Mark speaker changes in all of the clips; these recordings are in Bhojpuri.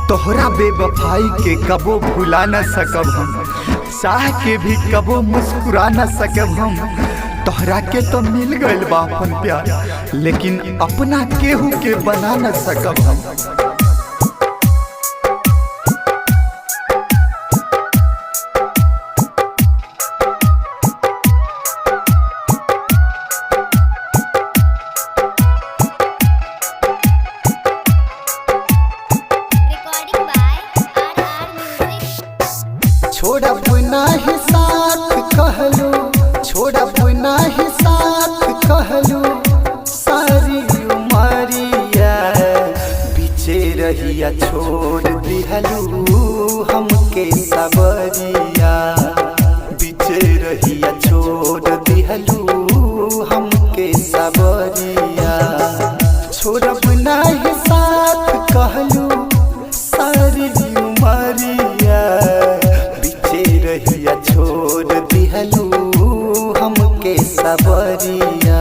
Speaker 1: तोहरा बेवफाई के कबो भुला न सकब हम, चाह के भी कबो मुस्कुरा न सकब हम। तोहरा के तो मिल गइल बा अपन प्यार, लेकिन अपना केहू के बना न सकब हम। छोड़ब नाही साथ कहलू, छोड़ब नाही साथ कहलू, सारी उमरिया बीचे रहिया छोड़ दिहलू हमके सबरिया। बीचे रहिया छोड़ दिहलू हमके सबरिया। छोड़ब नाही साथ कहलू, सारी उमरिया रहिया छोड़ दिहलू हमके सबरिया।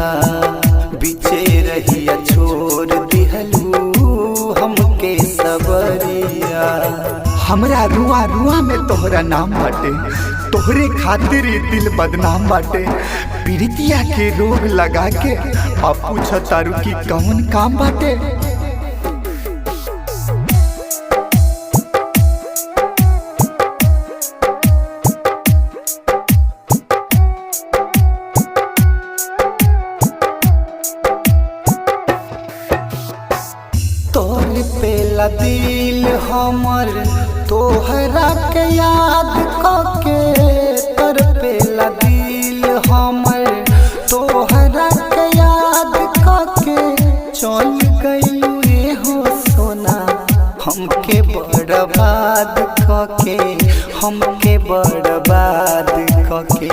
Speaker 1: बीचे रहिया छोड़ दिहलू हमके सबरिया। हमरा रुआ रुआ में तोहरा नाम बाटे, तोहरे खातिर ये दिल बदनाम बाटे। पीड़ितिया के रोग लगा के अब पूछ तारू की कौन काम बाटे। तोर पेला दिल हमर तोहरा के याद कके, तोर पेला दिल हमर तोहरा के याद कके। चल गइलू रे हो सोना हमके बर्बाद कके, हमके बर्बाद कके।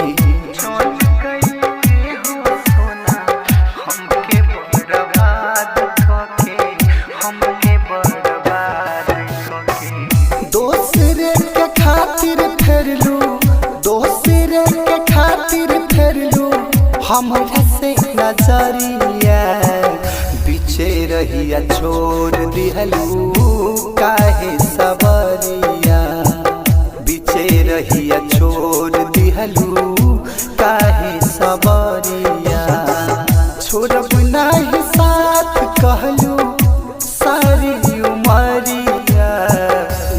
Speaker 1: दोसरे के खातिर फेरलू, दोसरे के खातिर फेरलू हमरा से नजरिया। बीचे रहिया छोड़ दिहलू काहे सबरिया। बीचे रहिया छोड़ दिहलू काहे सबरिया। छोड़ब नाही साथ कहलू, सारी उमरिया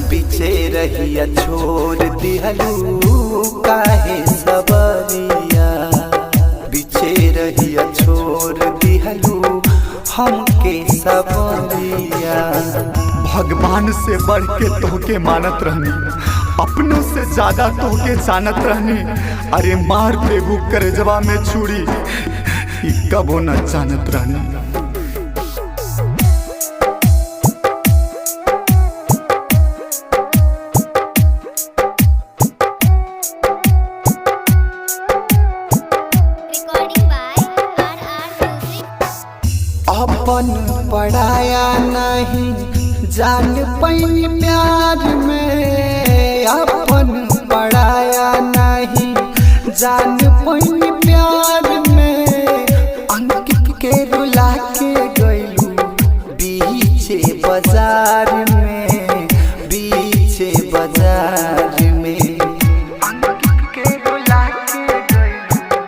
Speaker 1: बीचे रहिया छोड़ दिहलू काहे सबरिया। बीचे रहिया छोड़ दिहलू हमके सबरिया। भगवान से बढ़ के तोहके मानत रहनी, अपनों से ज्यादा तोहके जानत रहनी। अरे मार देबू करजवा में छुरी, कबो न जानत रहनी। अपन पढ़ाया नहीं जान पैनी प्यार में, अपन पढ़ाया नहीं जान पैनी प्यार में। अंकित के रुला के गइलू बीचे बाजार में, बीचे बाजार में। अंकित के रुला के गइलू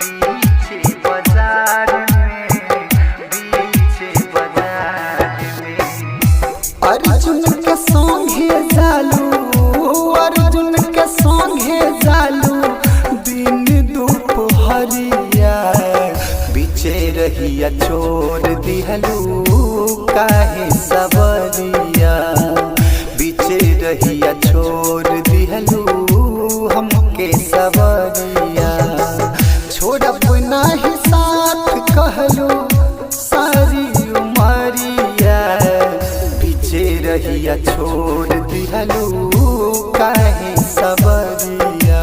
Speaker 1: बीचे बाजार में, अर्जुन के संगे जालू, अर्जुन के संगे जालू दिन दोपहरिया। बीचे रहिया छोड़ दिहलू काहे सबरिया। बीचे रहिया छोड़ दिहलू हमके सबरिया। छोड़ब नाही साथ कहलू, सारी उमरिया बीचे रहिया छोड़ दिहलू काहे सबरिया।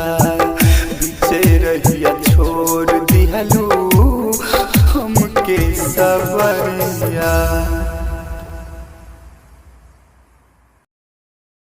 Speaker 1: बीचे रहिया छोड़ दिहलू हमके सबरिया।